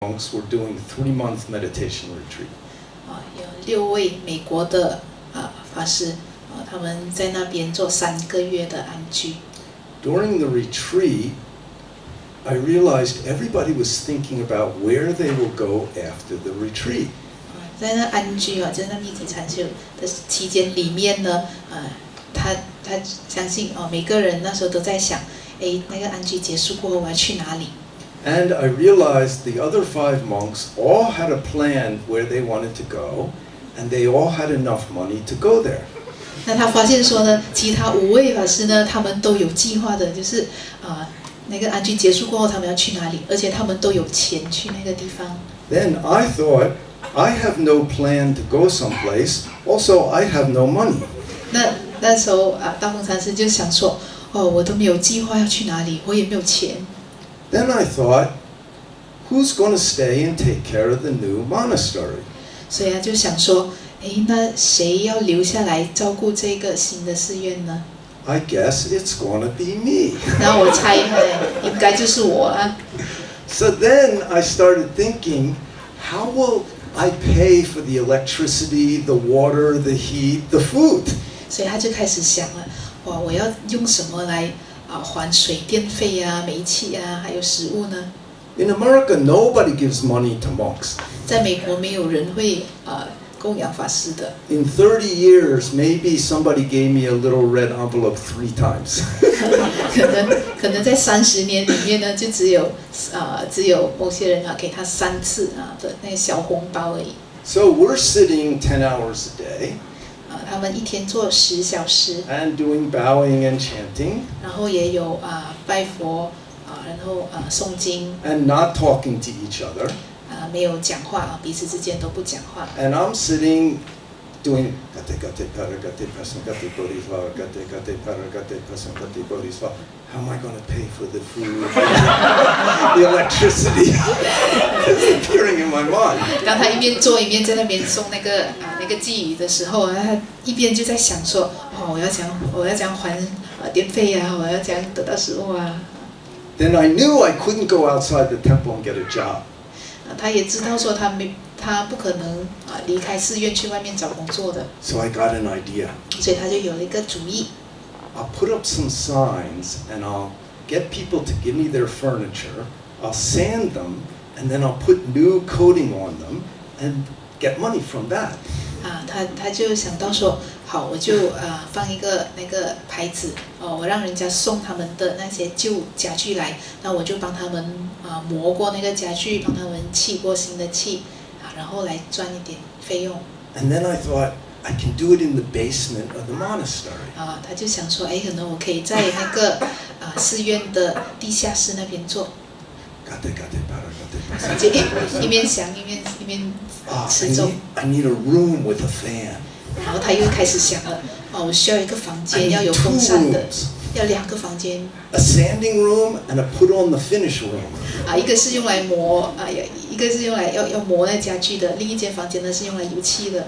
monks were doing a 3-month meditation retreat. 有6位美国的法师他们在那边做3个月的安居。During the retreat, I realized everybody was thinking about where they will go after the retreat. 在那安居在那密集禅修的期间里面呢，他相信每个人那时候都在想，那个安居结束过后我要去哪里？ And I realized the other 5 monks all had a plan where they wanted to go, and they all had enough money to go there. 那他发现说呢，其他5位法师呢，他们都有计划的，就是那个安居结束过后，他们要去哪里，而且他们都有钱去那个地方。Then I thought, I have no plan to go someplace. Also, I have no money. 那时候大凤禅师就想说，我都没有计划要去哪里，我也没有钱。Then I thought, who's going to stay and take care of the new monastery? 所以就想说，那谁要留下来照顾这个新的寺院呢？ I guess it's going to be me. 然后我猜，应该就是我啊。So then I started thinking, how will I pay for the electricity, the water, the heat, the food? 所以他就开始想了，我要用什么来还水电费啊、煤气啊，还有食物呢？ In America, nobody gives money to monks. 在美国没有人会供养法师的。In 30 years, maybe somebody gave me a little red envelope 3 times. 可能在30年里面呢，就只有某些人给他3次的那个小红包而已。So we're sitting 10 hours a day. 他们一天做10小时。And doing bowing and chanting. 然后也有拜佛然后诵经。And not talking to each other. 没有讲话彼此之间都不讲话。And I'm sitting doing how am I going to pay for the food, the electricity? It's appearing in my mind. 当他一边做一边在那边诵那个寄语的时候，他一边就在想说，我要怎样还电费啊，我要怎样得到食物啊。Then I knew I couldn't go outside the temple and get a job. 他也知道说他不可能离开寺院去外面找工作的。So I got an idea. 所以他就有了一个主意。I'll put up some signs and I'll get people to give me their furniture. I'll sand them and then I'll put new coating on them and get money from that. 他就想到说，好，我就放一个那个牌子，我让人家送他们的那些旧家具来，那我就帮他们磨过那个家具，帮他们砌过新的漆，然后来赚一点费用。And then I thought I can do it in the basement of the monastery. 他就想说，可能我可以在那个寺院的地下室那边做。一边想一边持咒。I need a room with a fan. 然后他又开始想了，我需要一个房间要有风扇的，要2个房间。A sanding room and a put on the finish room. 一个是用来磨一个是用来要磨那家具的，另一间房间呢是用来油漆的。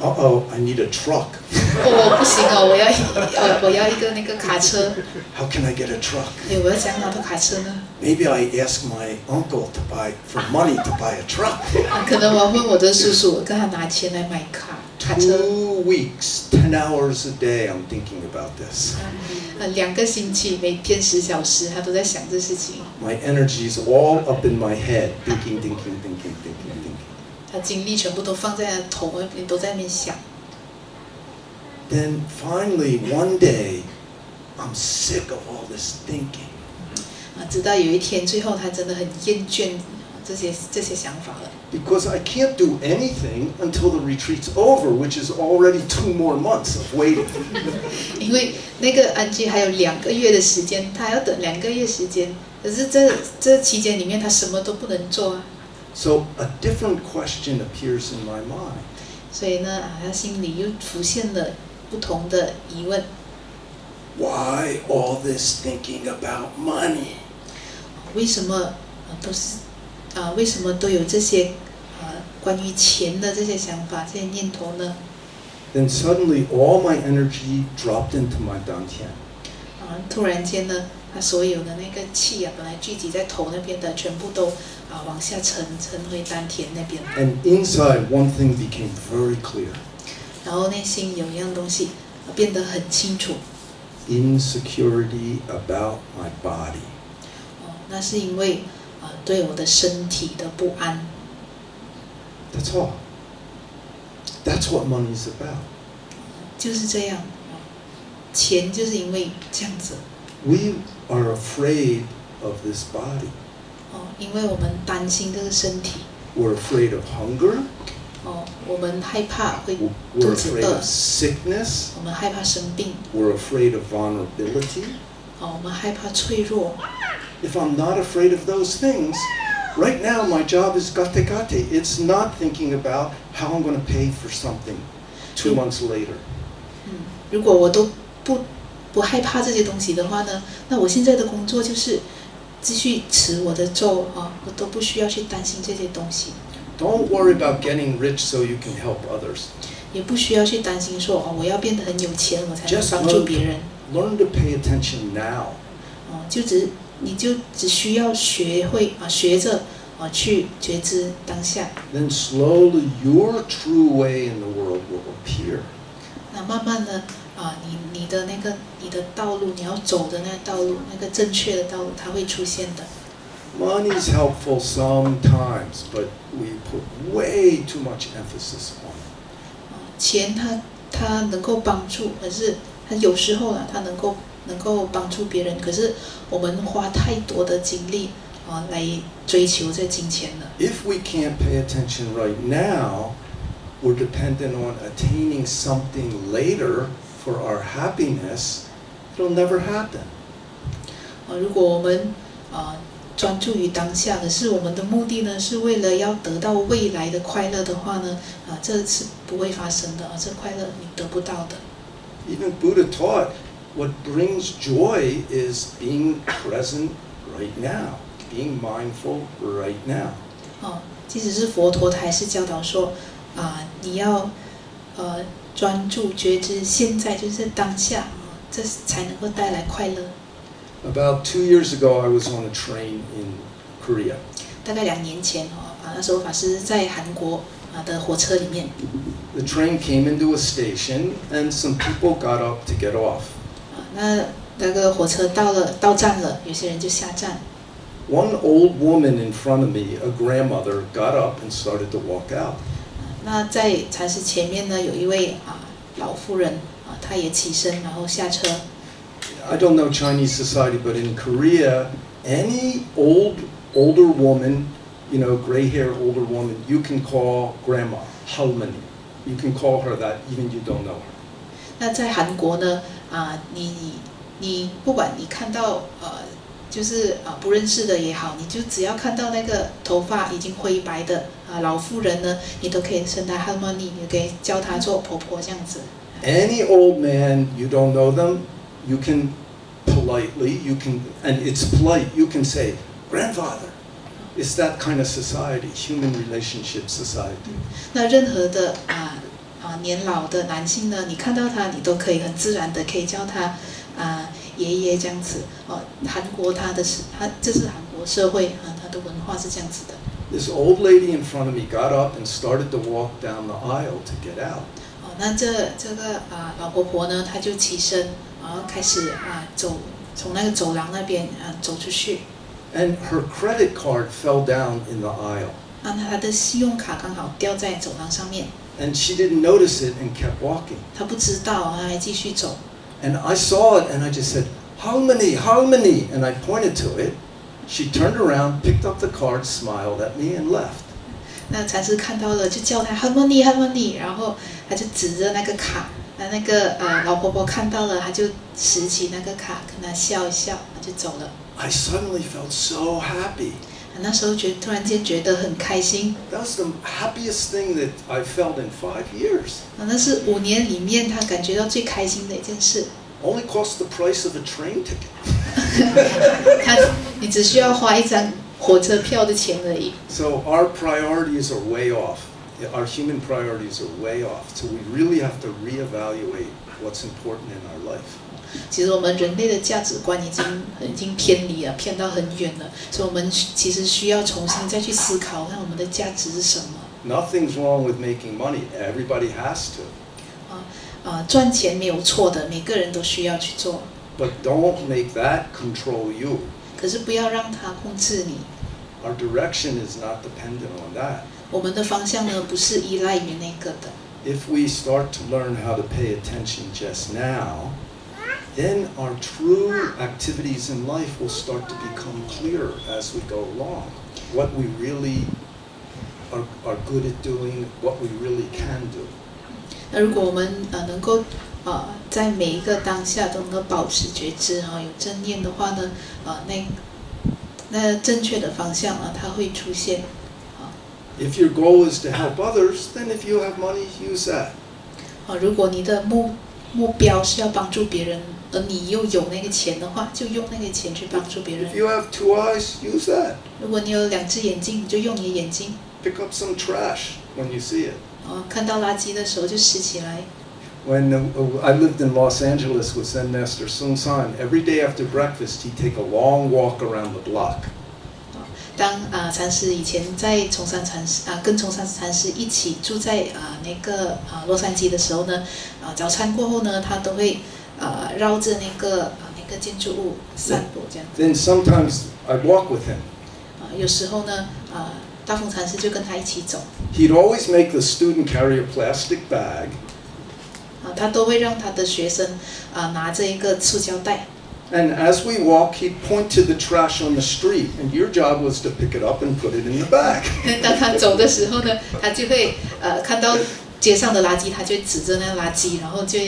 Uh-oh, I need a truck. 不行我要一个那个卡车。How can I get a truck? 我要怎样拿到卡车呢？ Maybe I ask my uncle to buy for money to buy a truck. 可能我问我的叔叔，跟他拿钱来买卡车。2 weeks, 10 hours a day, I'm thinking about this. 2个星期，每天10小时，他都在想这事情。My energy is all up in my head, thinking. 他精力全部都放在他头那边，都在那边想。Then finally, one day, I'm sick of all this thinking. 直到有一天，最后他真的很厌倦这些想法了。Because I can't do anything until the retreat's over, which is already 2 more months of waiting. 因为那个安居还有2个月的时间，他要等2个月时间。可是这期间里面，他什么都不能做啊。So a different question appears in my mind. 所以呢，他心里又浮现了不同的疑问。Why all this thinking about money? 为什么为什么都有这些关于钱的这些想法、这些念头呢？ Then suddenly all my energy dropped into my dantian. 突然间呢，他所有的那个气啊，本来聚集在头那边的，全部都往下沉回丹田那边。And inside, one thing became very clear. 然后内心有一样东西变得很清楚。Insecurity about my body. 那是因为对我的身体的不安。That's all. That's what money is about. 就是这样，钱就是因为这样子。We are afraid of this body. 因为我们担心这个身体。We're afraid of hunger. 我们害怕会肚 We're 子 afraid 饿。 of sickness. 我们害怕生病。We're afraid of vulnerability. 我们害怕脆弱。If I'm not afraid of those things, right now my job is gate-gate. It's not thinking about how I'm going to pay for something 2 months later. 如果我都不害怕这些东西的话呢，那我现在的工作就是继续持我的咒我都不需要去担心这些东西。Don't worry about getting rich so you can help others. 也不需要去担心说我要变得很有钱，我才能 Just 帮助别人。learn to pay attention now. 你就只需要学着去觉知当下。Then slowly your true way in the world will appear. 那慢慢的你的道路，你要走的那个道路，那个正确的道路，它会出现的。Money is helpful sometimes, but we put way too much emphasis on it. 钱它能够帮助，可是它有时候它能够帮助别人，可是我们花太多的精力来追求这金钱了。If we can't pay attention right now, we're dependent on attaining something later for our happiness. It'll never happen. 如果我们专注于当下，可是我们的目的呢是为了要得到未来的快乐的话呢，这是不会发生的这快乐你得不到的。Even Buddha taught what brings joy is being present right now, being mindful right now. 即使是佛陀，他还是教导说你要专注觉知现在，就是当下这才能够带来快乐。About 2 years ago, I was on a train in Korea. 大概2年前那时候法师在韩国的火车里面。The train came into a station, and some people got up to get off. 那个火车到站了，有些人就下站。One old woman in front of me, a grandmother, got up and started to walk out. 那在禅师前面呢，有一位老妇人她也起身，然后下车。I don't know Chinese society, but in Korea, any older woman, gray-haired older woman, you can call grandma, halmoni. You can call her that, even you don't know her. 那在韩国呢，你不管你看到就是不认识的也好，你就只要看到那个头发已经灰白的老妇人呢，你都可以称她 halmoni， 你可以叫她做婆婆这样子。Any old man, you don't know them, you can politely, and it's polite, you can say, grandfather. It's that kind of society, human relationship society. 那任何的年老的男性呢，你看到他，你都可以很自然的可以叫他爷爷这样子。韩国这是韩国社会它的文化是这样子的。This old lady in front of me got up and started to walk down the aisle to get out. 那这个老婆婆呢，她就起身，然后开始从那个走廊那边走出去。And her credit card fell down in the aisle. 那她的信用卡刚好掉在走廊上面。And she didn't notice it and kept walking. 她不知道，她还继续走。And I saw it and I just said, halmoni, halmoni, and I pointed to it. She turned around, picked up the card, smiled at me, and left. 那禅师看到了，就叫她 halmoni halmoni， 然后他就指着那个卡，那个老婆婆看到了，她就拾起那个卡，跟她笑一笑，她就走了。I suddenly felt so happy. 那时候突然间觉得很开心。That was the happiest thing that I felt in 5 years. 那是5年里面他感觉到最开心的一件事。Only cost the price of a train ticket. 你只需要花一张火车票的钱而已。So our priorities are way off. Our human priorities are way off. So we really have to reevaluate what's important in our life. 其实我们人类的价值观已经偏离了，偏到很远了，所以我们其实需要重新再去思考，看我们的价值是什么。Nothing's wrong with making money. Everybody has to. 赚钱没有错的，每个人都需要去做。But don't make that control you. 可是不要让它控制你。Our direction is not dependent on that. 我们的方向呢，不是依赖于那个的。If we start to learn how to pay attention just now, then our true activities in life will start to become clearer as we go along. What we really are good at doing, what we really can do. 那如果我们能够在每一个当下都能够保持觉知有正念的话呢，那正确的方向它会出现。If your goal is to help others, then if you have money, use that. 如果你的目标是要帮助别人，而你又有那个钱的话，就用那个钱去帮助别人。If you have 2 eyes, use that. 如果你有2只眼睛，你就用你的眼睛。Pick up some trash when you see it. 看到垃圾的时候就拾起来。When I lived in Los Angeles with Zen Master Sung San, every day after breakfast, he'd take a long walk around the block. 当禅师以前在崇山禅师跟崇山禅师一起住在那个洛杉矶的时候呢，早餐过后呢，他都会绕着那个建筑物散步这样。Then sometimes I'd walk with him. 有时候呢，大丰禅师就跟他一起走。He'd always make the student carry a plastic bag. 他都会让他的学生拿着一个塑胶袋。And as we walk, he'd point to the trash on the street, and your job was to pick it up and put it in the bag. 当他走的时候呢，他就会看到街上的垃圾，他就指着那垃圾，然后就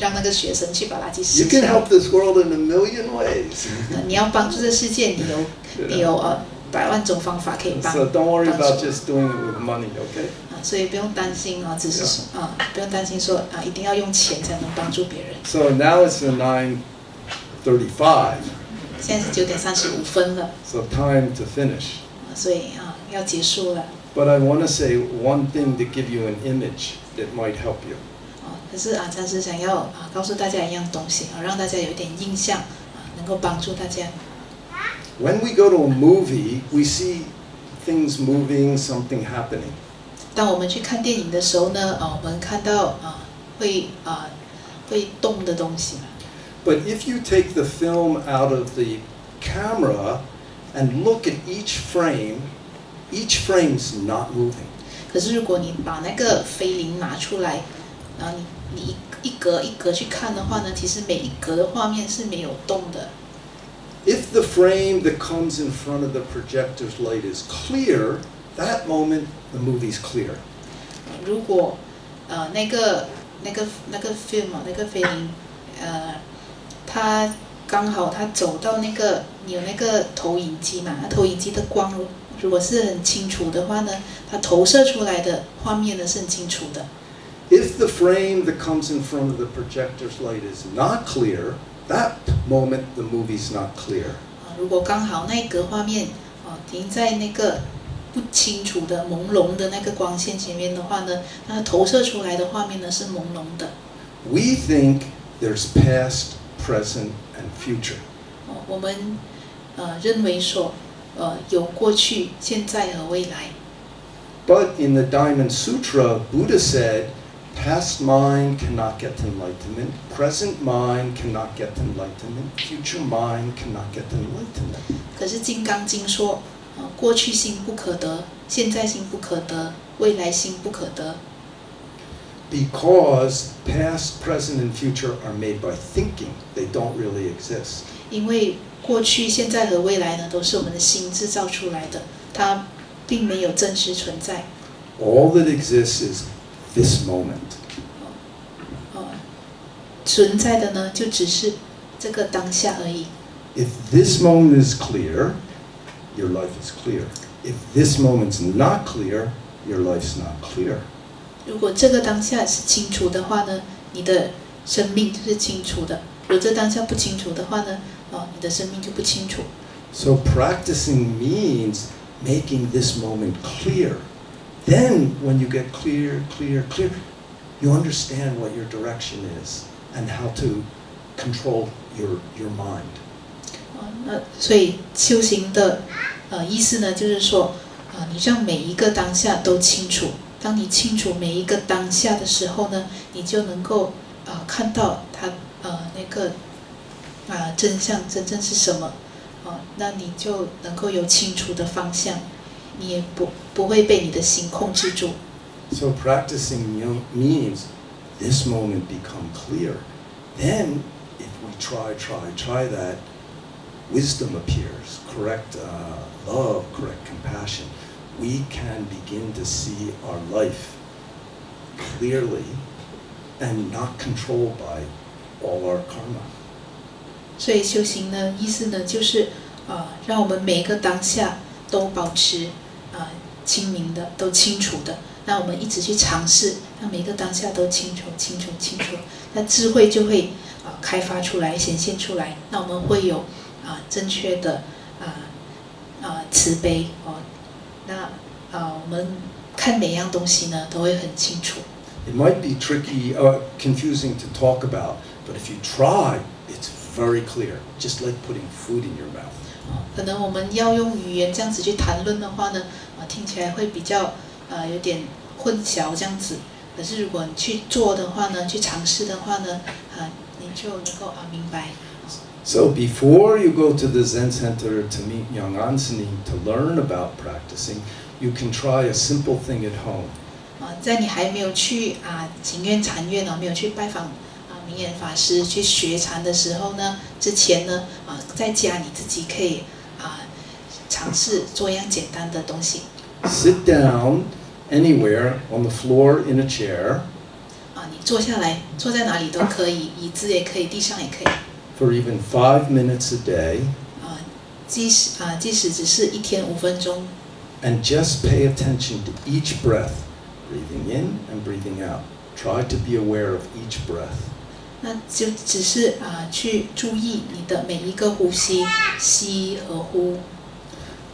让那个学生去把垃圾拾 You 起 can 来。help this world in a million ways. 你要帮助这世界，你有100万种方法可以帮。So don't worry about just doing it with money, okay? 所以不用担心只是不用担心说一定要用钱才能帮助别人。So now it's 9:35. 现在是9点35分了。So time to finish. 所以要结束了。But I want to say one thing to give you an image that might help you. 可是禅师想要告诉大家一样东西让大家有一点印象能够帮助大家。When we go to a movie, we see things moving, something happening. 当我们去看电影的时候呢，我们看到会动的东西。But if you take the film out of the camera and look at each frame's not moving. 可是如果你把那个菲林拿出来，然后你一格一格去看的话呢，其实每一格的画面是没有动的。If the frame that comes in front of the projector's light is clear, that moment the movie's clear. 如果那个 film 那个菲林它刚好它走到你有那个投影机嘛，那投影机的光如果是很清楚的话呢，它投射出来的画面呢是很清楚的。If the frame that comes in front of the projector's light is not clear, that moment the movie's not clear. 如果刚好那一格画面停在那个不清楚的朦胧的那个光线前面的话呢，那投射出来的画面呢是朦胧的。We think there's past, present, and future. 我们认为说有过去、现在和未来。But in the Diamond Sutra, Buddha said, past mind cannot get enlightenment, present mind cannot get enlightenment, future mind cannot get enlightenment. 可是《金刚经》说，过去心不可得，现在心不可得，未来心不可得。Because past, present, and future are made by thinking, they don't really exist. 因为过去、现在和未来呢，都是我们的心制造出来的，它并没有真实存在。All that exists is this moment. 存在的呢，就只是这个当下而已。If this moment is clear, your life is clear. If this moment's not clear, your life's not clear. 如果这个当下是清楚的话呢，你的生命就是清楚的；如果这当下不清楚的话呢，你的生命就不清楚。So practicing means making this moment clear. Then when you get clear, you understand what your direction is and how to control your mind. 那所以修行的意思呢，就是说你让每一个当下都清楚。当你清楚每一个当下的时候呢，你就能够看到它那个真相真正是什么。那你就能够有清楚的方向，你也不会被你的心控制住。So practicing means this moment become clear. Then, if we try that, wisdom appears, correct love, correct compassion. We can begin to see our life clearly and not controlled by all our karma. 所以修行呢，意思呢，就是让我们每一个当下都保持清明的，都清楚的。那我们一直去尝试，让每一个当下都清楚，那智慧就会开发出来，显现出来。那我们会有正确的慈悲那我们看每样东西呢，都会很清楚。It might be tricky or confusing to talk about, but if you try, it's very clear. Just like putting food in your mouth. 可能我们要用语言这样子去谈论的话呢，听起来会比较有点混淆这样子。可是如果你去做的话呢，去尝试的话呢，你就能够明白。So before you go to the Zen Center to meet Young Ansanin to learn about practicing, you can try a simple thing at home. 在你还没有去景院禅院没有去拜访明眼法师去学禅的时候呢，之前呢在家你自己可以尝试做一样简单的东西。Sit down anywhere on the floor in a chair. 你坐下来，坐在哪里都可以，椅子也可以，地上也可以。For even 5 minutes a day. 即使只是一天5分钟。And just pay attention to each breath, breathing in and breathing out. Try to be aware of each breath. 那就只是去注意你的每一个呼吸，吸和呼。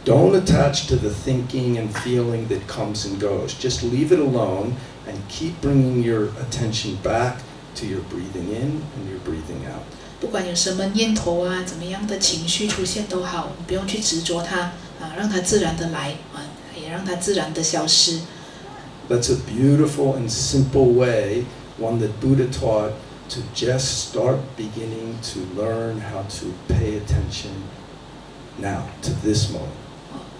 Don't attach to the thinking and feeling that comes and goes. Just leave it alone and keep bringing your attention back to your breathing in and your breathing out. 不管有什么念头怎么样的情绪出现都好，你不用去执着它让它自然的来也让它自然的消失。That's a beautiful and simple way, one that Buddha taught, to just start beginning to learn how to pay attention now to this moment.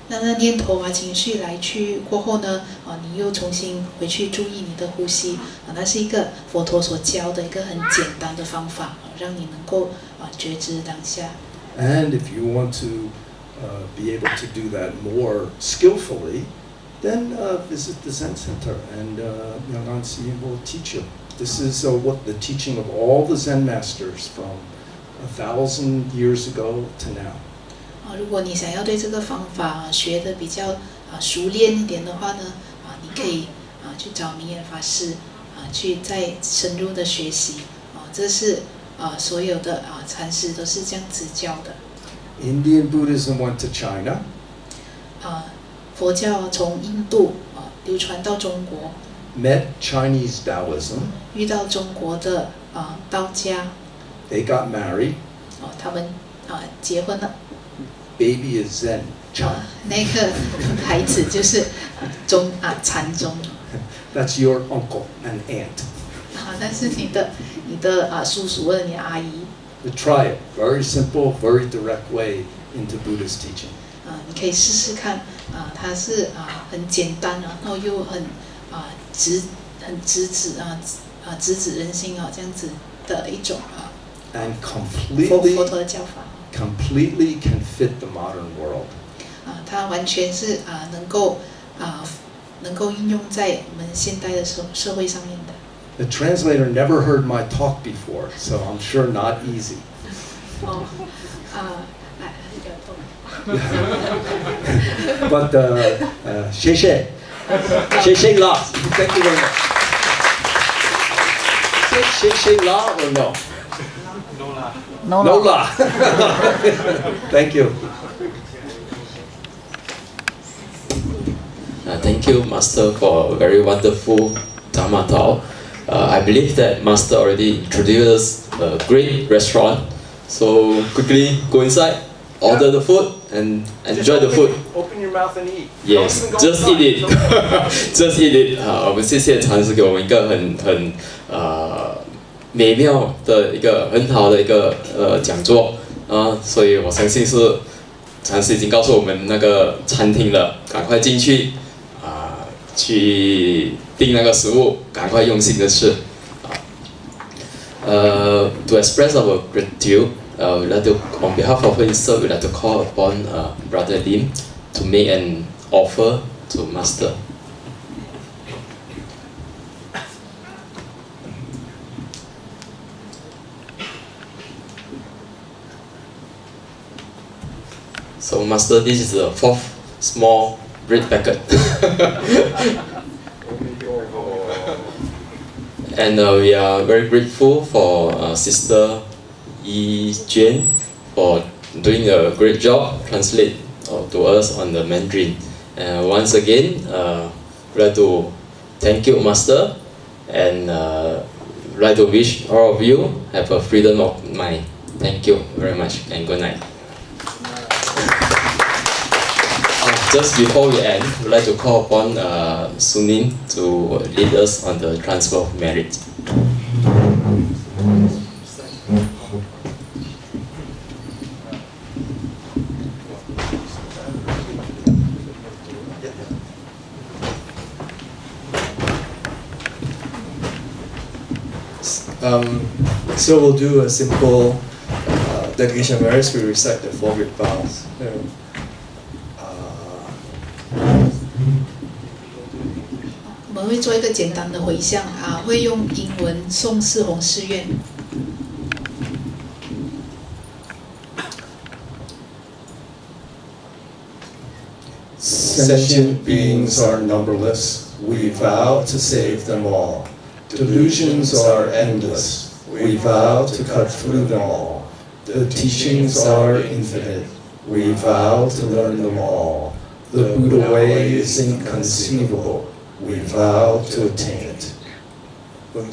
那念头情绪来去过后呢，你又重新回去注意你的呼吸那是一个佛陀所教的一个很简单的方法让你能够觉知当下。And if you want to be able to do that more skillfully, then visit the Zen Center and Young Ansanin will teach you. This is what the teaching of all the Zen masters from 1,000 years ago to now. 如果你想要对这个方法学得比较熟练一点的话呢，你可以去找明眼法师去再深入的学习这是所有的禅师都是这样子教的。Indian Buddhism went to China. 佛教从印度流传到中国。Met Chinese Taoism. 遇到中国的道家。They got married. 他们结婚了。Baby is Zen. 那个孩子就是禅宗。That's your uncle and aunt. 但是你的叔叔或者你阿姨。Try it. Very simple, very direct way into Buddha's teaching. 你可以试试看它是很简单然后又很直指人心这样子的一种And 佛陀的教法。Completely can fit the modern world. 它完全是能够应用在我们现代的社会上面的。The translator never heard my talk before, so I'm sure not easy. But 谢谢啦 Thank you very much. 谢谢啦 or no? No la. Thank you. Thank you, Master, for a very wonderful Dharma talk. I believe that Master already introduced a great restaurant. So quickly go inside, order the food, and enjoy the food. Open your mouth and eat. Yes, just eat it. Just eat it. 我们谢谢禅师给我们一个很美妙的一个很好的一个讲座所以我相信是禅师已经告诉我们那个餐厅了，赶快进去去订那个食物，赶快用心的吃。To express our gratitude, we'd like to, on behalf of Minister, we'd like to call upon Brother Lim to make an offer to Master. So Master, this is the 4th small bread packet. And we are very grateful for Sister Yi Juan for doing a great job translate to us on the Mandarin. And once again, we'd like to thank you, Master, and we'd like to wish all of you have a freedom of mind. Thank you very much and good night. Just before we end, we'd like to call upon Sunin to lead us on the transfer of merit. So we'll do a simple dedication of merits. We recite the 4 great vows. Uh, 我们会做一个简单的回向会用英文诵四弘誓愿。Sentient beings are numberless. We vow to save them all. Delusions are endless. We vow to cut through them all. The teachings are infinite. We vow to learn them all. The Buddha way is inconceivable. We vow to attain it. Bong.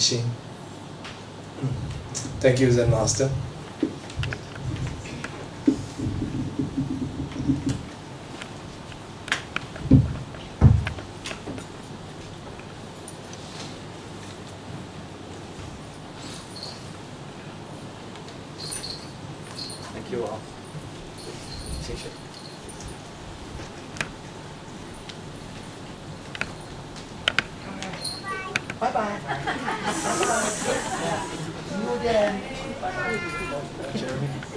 Thank you, Zen Master. Thank you all. Bye bye. See you again. Jeremy.